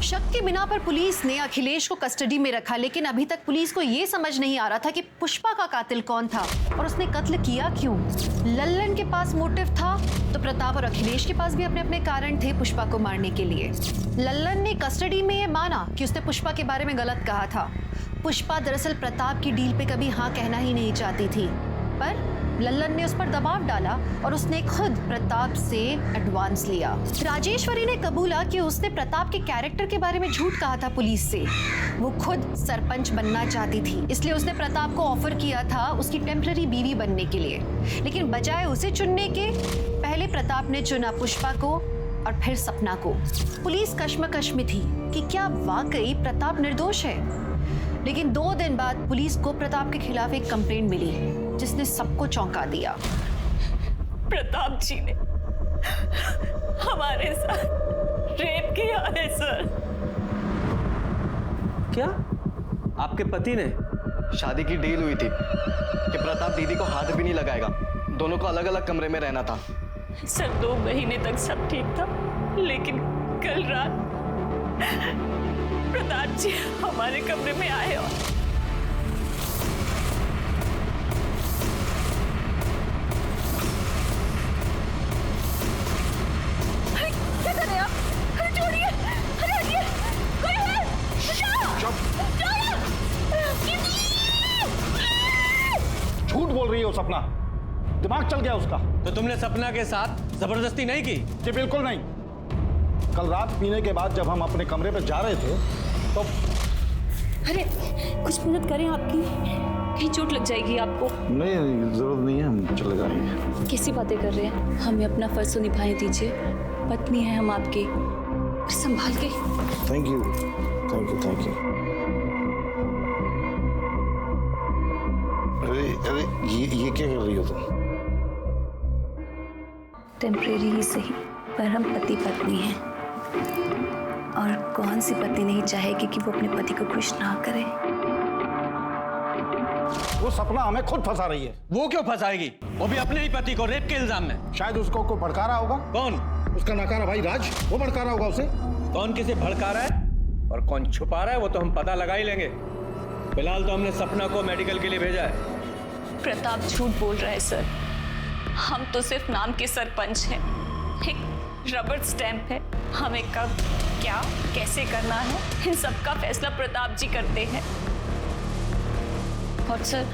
शक के बिना पर पुलिस ने अखिलेश को कस्टडी में रखा, लेकिन अभी तक पुलिस को यह समझ नहीं आ रहा था कि पुष्पा का कातिल कौन था और उसने कत्ल किया क्यों। लल्लन के पास मोटिव था तो प्रताप और अखिलेश के पास भी अपने अपने कारण थे पुष्पा को मारने के लिए। लल्लन ने कस्टडी में यह माना कि उसने पुष्पा के बारे में गलत कहा था। पुष्पा दरअसल प्रताप की डील पे कभी हाँ कहना ही नहीं चाहती थी, पर लल्लन ने उस पर दबाव डाला और उसने खुद प्रताप से एडवांस लिया। राजेश्वरी ने कबूला कि उसने प्रताप के कैरेक्टर के बारे में झूठ कहा था पुलिस से। वो खुद सरपंच बनना चाहती थी, इसलिए उसने प्रताप को ऑफर किया था उसकी टेम्पररी बीवी बनने के लिए, लेकिन बजाय उसे चुनने के पहले प्रताप ने चुना पुष्पा को और फिर सपना को। पुलिस कश्मकश में थी कि क्या वाकई प्रताप निर्दोष है, लेकिन 2 दिन बाद पुलिस को प्रताप के खिलाफ एक कंप्लेंट मिली जिसने सबको चौंका दिया। प्रताप जी ने हमारे साथ रेप किया है सर। क्या? आपके पति ने? शादी की डील हुई थी कि प्रताप दीदी को हाथ भी नहीं लगाएगा, दोनों को अलग अलग कमरे में रहना था। सर 2 महीने तक सब ठीक था, लेकिन कल रात प्रताप जी हमारे कमरे में आए और क्या कर रहे हैं आप? अरे छोड़िए, अरे हटिए, कोई है? झूठ बोल रही हो सपना, दिमाग चल गया उसका। तो तुमने सपना के साथ जबरदस्ती नहीं की? जी बिल्कुल नहीं। कल रात पीने के बाद जब हम अपने कमरे पे जा रहे थे तो अरे कुछ मदद करें आपकी, कहीं चोट लग जाएगी आपको। नहीं जरूरत नहीं है, हम चले जाएंगे। कैसी बातें कर रहे हैं? हमें अपना फर्ज तो निभाने दीजिए, पत्नी है हम आपकी, संभाल के। Thank you thank you thank you. अरे अरे ये क्या कर रही हो तुम? टेम्परेरी ही सही, पर हम पति पत्नी हैं, और कौन सी पत्नी नहीं चाहेगी कि वो अपने पति को खुश ना करे। वो सपना हमें खुद फंसा रही है। वो क्यों फंसाएगी? वो भी अपने ही पति को रेप के इल्जाम में। शायद उसको कोई भड़का रहा होगा। कौन? उसका नकारा भाई राज, वो भड़का रहा होगा उसे। कौन किसे भड़का रहा है और कौन छुपा रहा है वो तो हम पता लगा ही लेंगे। फिलहाल तो हमने सपना को मेडिकल के लिए भेजा है। प्रताप झूठ बोल रहा है सर, हम तो सिर्फ नाम के सरपंच हैं, एक रबर स्टैंप है। हमें कब क्या कैसे करना है इन सब का फैसला प्रताप जी करते हैं। और सर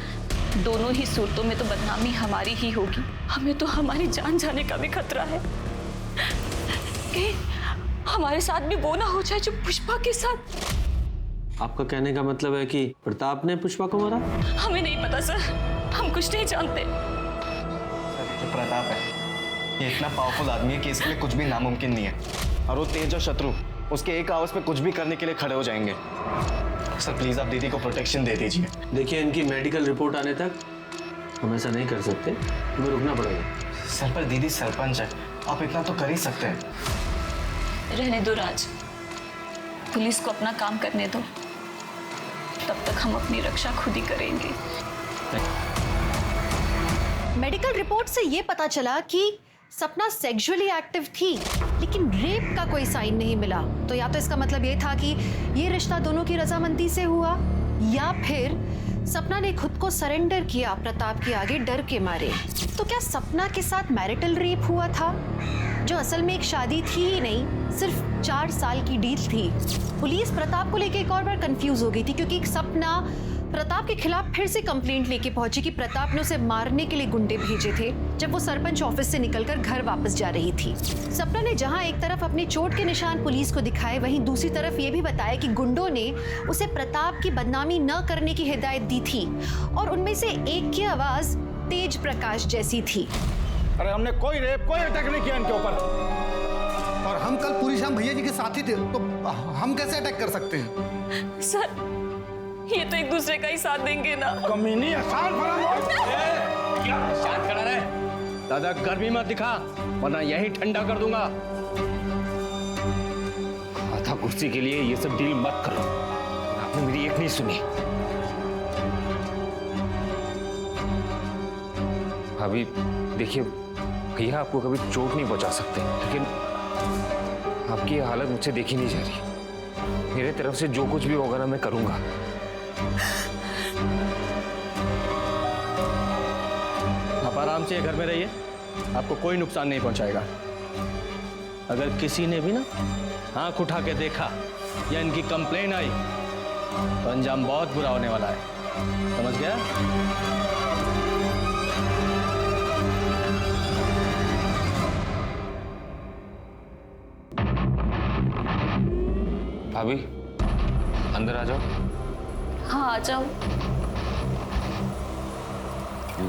दोनों ही सूरतों में तो बदनामी हमारी ही होगी। हमें तो हमारी जान जाने का भी खतरा है कि हमारे साथ भी वो ना हो जाए जो पुष्पा के साथ। आपका कहने का मतलब है कि प्रताप ने पुष्पा को मारा? हमें नहीं पता सर, हम कुछ नहीं जानते। जो प्रताप है ये इतना पावरफुल आदमी है कि इसके लिए कुछ भी नामुमकिन नहीं है, और वो तेज और शत्रु उसके एक आवाज पे कुछ भी करने के लिए खड़े हो जाएंगे। सर प्लीज आप दीदी को प्रोटेक्शन दे दीजिए। देखिए इनकी मेडिकल रिपोर्ट आने तक हम ऐसा नहीं कर सकते, तुम्हें रुकना पड़ेगा। सर पर दीदी सरपंच है, आप इतना तो कर ही सकते हैं। रहने दो राज, पुलिस को अपना काम करने दो, तब तक हम अपनी रक्षा खुद ही करेंगे। मेडिकल रिपोर्ट से ये पता चला कि सपना सेक्सुअली एक्टिव थी, लेकिन रेप का कोई साइन नहीं मिला। तो या तो इसका मतलब ये था कि ये रिश्ता दोनों की रजामंदी से हुआ, या फिर सपना ने खुद को सरेंडर किया प्रताप के आगे डर के मारे। तो क्या सपना के साथ मैरिटल रेप हुआ था, जो असल में एक शादी थी ही नहीं, सिर्फ 4 साल की डील थी। पुलिस प्रताप को लेकर एक और बार कंफ्यूज हो गई थी, क्योंकि सपना प्रताप के खिलाफ फिर से कंप्लेंट लेके पहुंची कि प्रताप ने उसे मारने के लिए गुंडे भेजे थे जब वो सरपंच ऑफिस से निकलकर घर वापस जा रही थी। सपना ने जहां एक तरफ अपने चोट के निशान पुलिस को दिखाए, वहीं दूसरी तरफ ये भी बताया कि गुंडों ने उसे प्रताप की बदनामी न करने की हिदायत दी थी और उनमें से एक की आवाज तेज प्रकाश जैसी थी। अरे हमने कोई रेप कोई अटैक नहीं किया इनके ऊपर। और हम कल पूरी शाम भैया जी के साथ ही थे, तो हम कैसे अटैक कर सकते हैं? सर ये तो एक दूसरे का ही साथ देंगे ना। कमीनी आसान शांत खड़ा रहे, दादा गर्मी मत दिखा वरना यही ठंडा कर दूंगा। आधा कुर्सी के लिए ये सब डील मत करो, आपने मेरी एक नहीं सुनी। भाभी देखिए, भैया आपको कभी चोट नहीं पहुंचा सकते, लेकिन आपकी ये हालत मुझसे देखी नहीं जा रही। मेरे तरफ से जो कुछ भी होगा ना मैं करूंगा। आप आराम से घर में रहिए, आपको कोई नुकसान नहीं पहुंचाएगा। अगर किसी ने भी ना आंख उठा के देखा या इनकी कंप्लेन आई तो अंजाम बहुत बुरा होने वाला है, समझ गया? भाभी अंदर आ जाओ। हाँ आ जाओ।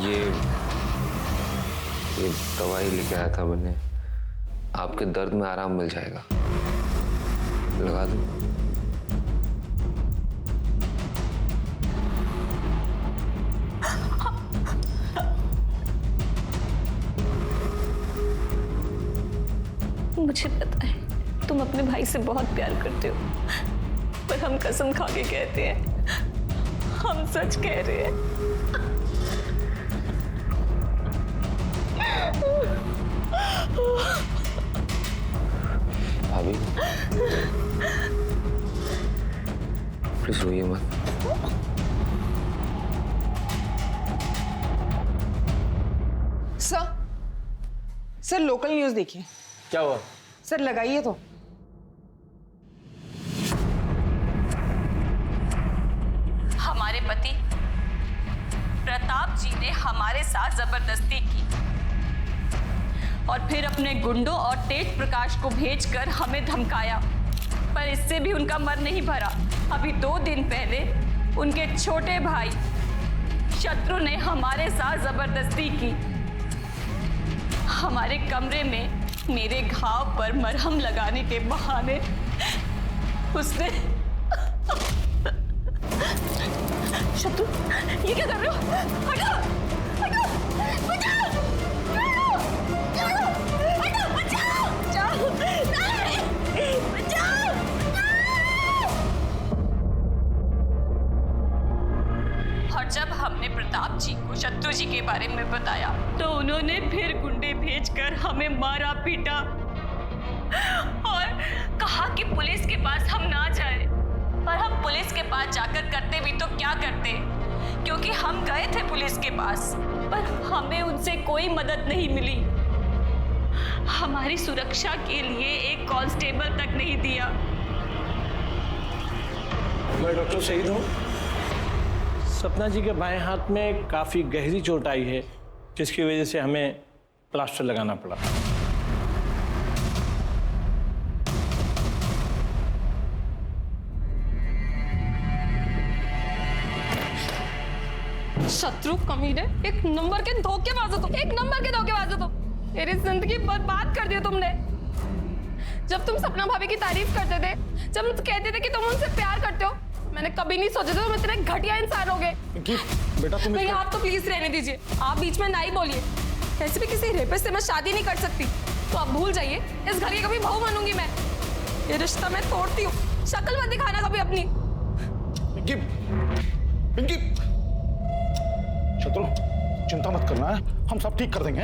ये दवाई लेके आया था मैंने, आपके दर्द में आराम मिल जाएगा, लगा दूं? मुझे पता है तुम अपने भाई से बहुत प्यार करते हो, पर हम कसम खा के कहते हैं, हम सच कह रहे हैं। भाभी प्लीज रोइए मत। सर लोकल न्यूज देखिए। क्या हुआ? सर लगाइए तो। हमारे पति प्रताप जी ने हमारे साथ जबरदस्ती की और फिर अपने गुंडों और तेज प्रकाश को भेजकर हमें धमकाया, पर इससे भी उनका मन नहीं भरा। अभी 2 दिन पहले उनके छोटे भाई शत्रु ने हमारे साथ जबरदस्ती की। हमारे कमरे में मेरे घाव पर मरहम लगाने के बहाने उसने शत्रु, ये क्या कर रहे हो? हटो, हटो, बचाओ, हटो, बचाओ, बचाओ, नहीं, बचाओ। और जब हमने प्रताप जी को शत्रु जी के बारे में बताया तो उन्होंने फिर गुंडे भेजकर हमें मारा पीटा और कहा कि पुलिस के पास हम ना जाएं। पर हम पुलिस के पास जाकर करते भी तो क्या करते, क्योंकि हम गए थे पुलिस के पास पर हमें उनसे कोई मदद नहीं मिली। हमारी सुरक्षा के लिए एक कांस्टेबल तक नहीं दिया। मैं डॉक्टर शहीद हूँ। सपना जी के बाएं हाथ में काफ़ी गहरी चोट आई है, जिसकी वजह से हमें प्लास्टर लगाना पड़ा। शत्रु कमीने, एक नंबर के धोखेबाज हो तुम, एक नंबर के धोखेबाज हो तुम। मेरी जिंदगी बर्बाद कर दी तुमने। जब तुम सपना भाभी की तारीफ करते थे, जब तुम कहते थे कि तुम उनसे प्यार करते हो, मैंने कभी नहीं सोचा था तुम इतने घटिया इंसान होगे। बेटा तुम नहीं, आप तो प्लीज रहने दीजिए, आप बीच में ना ही बोलिए। ऐसे भी किसी रेपिस्ट से मैं शादी नहीं कर सकती, तो आप भूल जाइए, इस घर की कभी बहू बनूंगी मैं। ये रिश्ता मैं तोड़ती हूँ, शक्ल मत दिखाना कभी अपनी। पिंकी, पिंकी, शत्रु चिंता मत करना है, हम सब ठीक कर देंगे।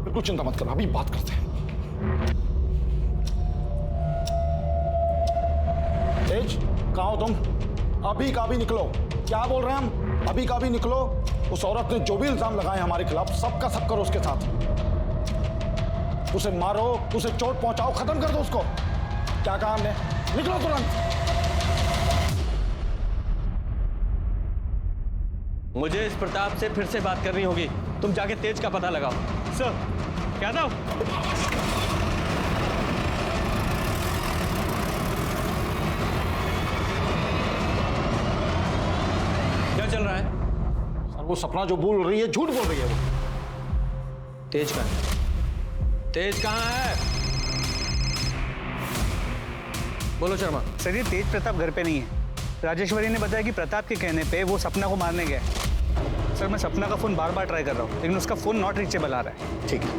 बिल्कुल चिंता मत करना, अभी बात करते हैं। तेज, कहाँ हो तुम? अभी का भी निकलो। क्या बोल रहे हैं हम? अभी का भी निकलो। उस औरत ने जो भी इल्जाम लगाए हमारे खिलाफ, सबका सब करो उसके साथ। उसे मारो, उसे चोट पहुंचाओ, खत्म कर दो उसको। क्या कहा हमने? निकलो तुरंत। मुझे इस प्रताप से फिर से बात करनी होगी। तुम जाके तेज का पता लगाओ। सर, क्या था? क्या चल रहा है? सर वो सपना जो बोल रही है झूठ बोल रही है वो। तेज कहाँ है? तेज कहाँ है? बोलो शर्मा। सर ये तेज प्रताप घर पे नहीं है। राजेश्वरी ने बताया कि प्रताप के कहने पे वो सपना को मारने गया है। सर मैं सपना का फोन बार बार ट्राई कर रहा हूँ लेकिन उसका फोन नॉट रीचेबल आ रहा है। ठीक है,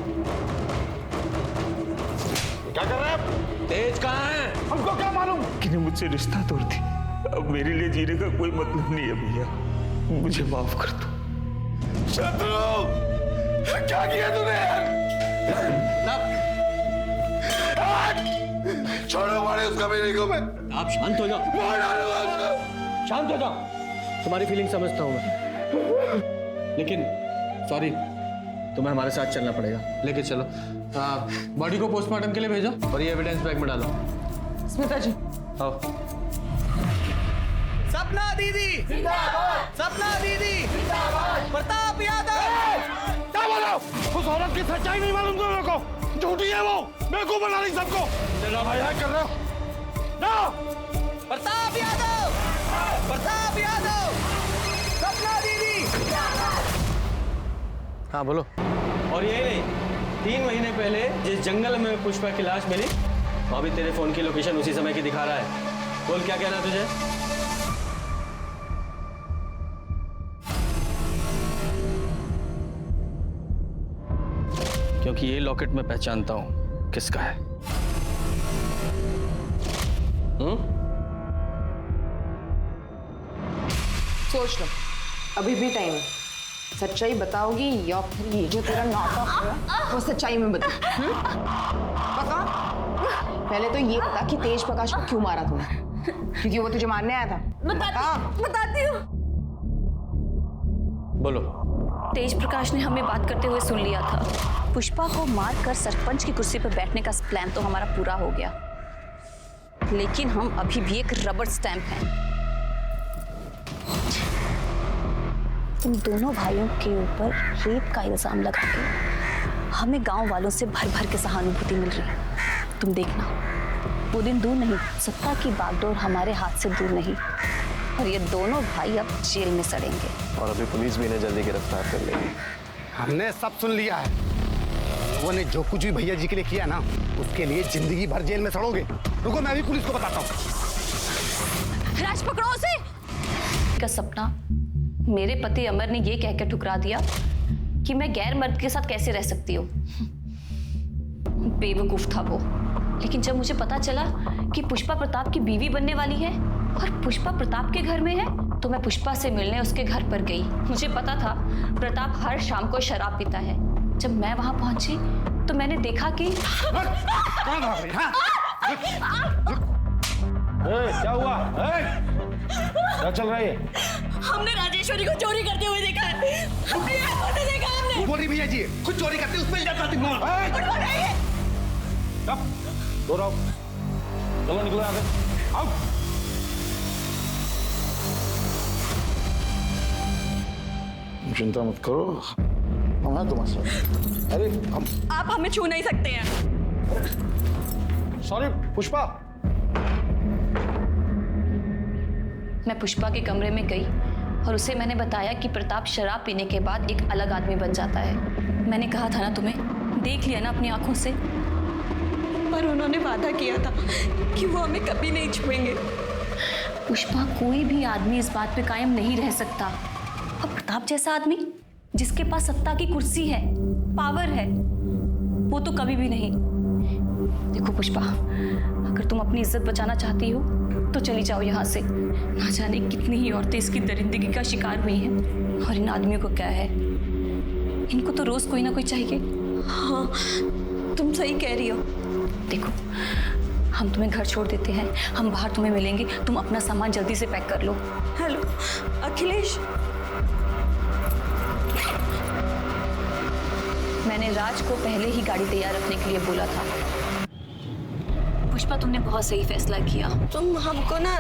क्या कर रहे हैं आप? तेज कहाँ है? हमको क्या मालूम? किने मुझसे रिश्ता तोड़ दी। अब मेरे लिए जीने का कोई मतलब नहीं है भैया, मुझे माफ कर दो। शत्रु, क्या किया तूने यार? छोड़ो मारे उसका बेटे को मैं। आप शांत हो जाओ। मार डालूंगा उसको। शांत हो जाओ। तुम्हारी फीलिंग समझता हूँ मैं, लेकिन सॉरी, तुम्हें हमारे साथ चलना पड़ेगा। लेके चलो। बॉडी को पोस्टमार्टम के लिए भेजो और ये एविडेंस बैग में डालो। स्मिता जी, आओ। सपना दीदी जिंदाबाद, सपना दीदी जिंदाबाद, प्रताप यादव। क्या बोलो? उस औरत की सच्चाई नहीं मालूम तुम लोगों को? झूठी है वो, बेवकूफ बना रही सबको। तेरा भाई है कर रहे हो ना? प्रताप यादव, प्रताप यादव, सपना दीदी। हाँ बोलो। और ये नहीं, 3 महीने पहले जिस जंगल में पुष्पा की लाश मिली वहां भी तेरे फोन की लोकेशन उसी समय की दिखा रहा है। बोल क्या कहना तुझे? क्योंकि ये लॉकेट मैं पहचानता हूं किसका है। सोच लो, अभी भी टाइम है। सच्चाई बताओगी या फिर ये जो तेरा नाटक है वो सच्चाई में बता? बता। पहले तो ये बता कि तेज प्रकाश को क्यों मारा तूने? क्योंकि वो तुझे मारने आया था? बताती हूँ। बोलो। तेज प्रकाश ने हमें बात करते हुए सुन लिया था। पुष्पा को मारकर सरपंच की कुर्सी पर बैठने का प्लान तो हमारा पूरा हो गया, लेकिन हम अभी भी एक रबर स्टैंप हैं। इन दोनों भाइयों के ऊपर रेप का इल्जाम लगा के हमें गांव वालों से भर भर के सहानुभूति मिल रही है। तुम देखना, वो दिन दूर नहीं, सत्ता की बागडोर हमारे हाथ से दूर नहीं, और ये दोनों भाई अब जेल में सड़ेंगे। और अभी पुलिस भी इन्हें जल्दी गिरफ्तार कर लेगी। हमने सब सुन लिया है। लोगों ने जो कुछ भी भैया जी के लिए किया ना, उसके लिए जिंदगी भर जेल में सड़ोगे। रुको मैं भी पुलिस को बताता हूँ। राज पकड़ो उसे। का सपना मेरे पति अमर ने ये कहकर ठुकरा दिया कि मैं गैर मर्द के साथ कैसे रह सकती हूँ। बेवकूफ था वो। लेकिन जब मुझे पता चला कि पुष्पा प्रताप की बीवी बनने वाली है और पुष्पा प्रताप के घर में है, तो मैं पुष्पा से मिलने उसके घर पर गई। मुझे पता था प्रताप हर शाम को शराब पीता है। जब मैं वहां पहुंची तो मैंने देखा कि क्या हुआ? क्या चल रहा है? हमने राजेश्वरी को चोरी करते हुए देखा है। अपनी आंखों से देखा हमने। बोली भैया जी खुद चोरी करते उसमें इल्जाम लगाती हूं। दो रहो, चलो निकलो यहाँ से। आओ। चिंता मत करो, हम हैं तुम्हारे साथ। अरे हम आप हमें छू नहीं सकते हैं। सॉरी पुष्पा। मैं पुष्पा के कमरे में गई और उसे मैंने बताया कि प्रताप शराब पीने के बाद एक अलग आदमी बन जाता है। मैंने कहा था ना तुम्हें, देख लिया ना अपनी आंखों से। पर उन्होंने वादा किया था कि वो हमें कभी नहीं छुएंगे। पुष्पा, कोई भी आदमी इस बात पे कायम नहीं रह सकता। अब प्रताप जैसा आदमी जिसके पास सत्ता की कुर्सी है, पावर है, वो तो कभी भी नहीं। देखो पुष्पा, अगर तुम अपनी इज्जत बचाना चाहती हो तो चली जाओ यहाँ से। ना जाने कितनी ही औरतें इसकी दरिंदगी का शिकार हुई हैं, और इन आदमियों को क्या है, इनको तो रोज कोई ना कोई चाहिए। हाँ, तुम सही कह रही हो। देखो, हम तुम्हें घर छोड़ देते हैं, हम बाहर तुम्हें मिलेंगे। तुम अपना सामान जल्दी से पैक कर लो। हेलो अखिलेश। मैंने राज को पहले ही गाड़ी तैयार रखने के लिए बोला था। पुष्पा, तुमने बहुत सही फैसला किया। तुम हमको ना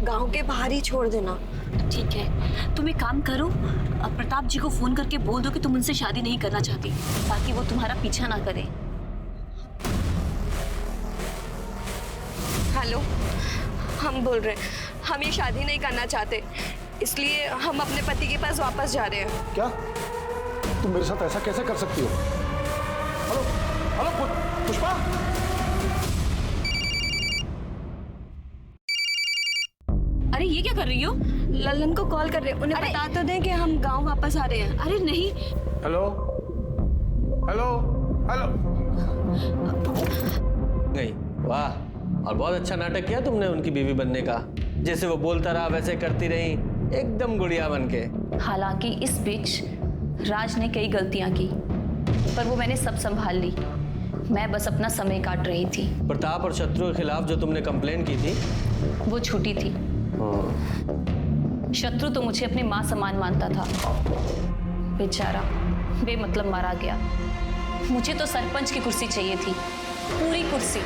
गांव के बाहर ही छोड़ देना। ठीक है, तुम एक काम करो, प्रताप जी को फोन करके बोल दो कि तुम उनसे शादी नहीं करना चाहती, ताकि वो तुम्हारा पीछा ना करे। हेलो, हम बोल रहे हैं, हम ये शादी नहीं करना चाहते, इसलिए हम अपने पति के पास वापस जा रहे हैं। क्या तुम मेरे साथ ऐसा कैसे कर सकती हो? हेलो हेलो पुष्पा, अरे ये क्या कर रही हो? लल्लन को कॉल कर रहे हैं, उन्हें बता तो दें कि हम गांव वापस आ रहे हैं। अरे नहीं। Hello hello hello. गई, वाह, और बहुत अच्छा नाटक किया तुमने उनकी बीवी बनने का। जैसे वो बोलता रहा वैसे करती रही, एकदम गुड़िया बन के। हालांकि इस बीच राज ने कई गलतियां की, पर वो मैंने सब संभाल ली। मैं बस अपना समय काट रही थी। प्रताप और शत्रु के खिलाफ जो तुमने कंप्लेन की थी वो झूठी थी। शत्रु तो मुझे अपनी माँ समान मानता था, बेचारा बेमतलब मारा गया। मुझे तो सरपंच की कुर्सी चाहिए थी, पूरी कुर्सी।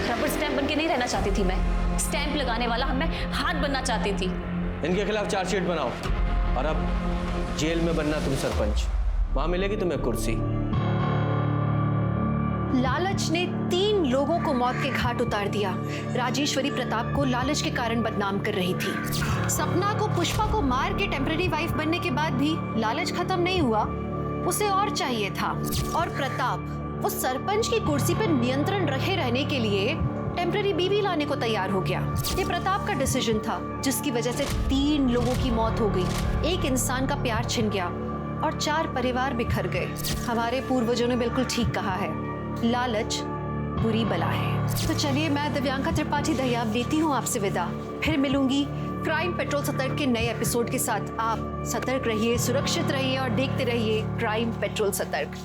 रबर स्टैंप बनके नहीं रहना चाहती थी मैं, स्टैंप लगाने वाला मैं हाथ बनना चाहती थी। इनके खिलाफ चार्जशीट बनाओ और अब जेल में बनना तुम सरपंच, वहां मिलेगी तुम्हें कुर्सी। लालच ने 3 लोगों को मौत के घाट उतार दिया। राजेश्वरी प्रताप को लालच के कारण बदनाम कर रही थी। सपना को पुष्पा को मार के टेम्पररी वाइफ बनने के बाद भी लालच खत्म नहीं हुआ, उसे और चाहिए था। और प्रताप उस सरपंच की कुर्सी पर नियंत्रण रखे रहने के लिए टेम्पररी बीवी लाने को तैयार हो गया। ये प्रताप का डिसीजन था, जिसकी वजह से 3 लोगों की मौत हो गई, 1 इंसान का प्यार छिन गया और 4 परिवार बिखर गए। हमारे पूर्वजों ने बिल्कुल ठीक कहा है, लालच बुरी बला है। तो चलिए, मैं दिव्यांका त्रिपाठी दहिया लेती हूँ आपसे विदा। फिर मिलूंगी क्राइम पेट्रोल सतर्क के नए एपिसोड के साथ। आप सतर्क रहिए, सुरक्षित रहिए और देखते रहिए क्राइम पेट्रोल सतर्क।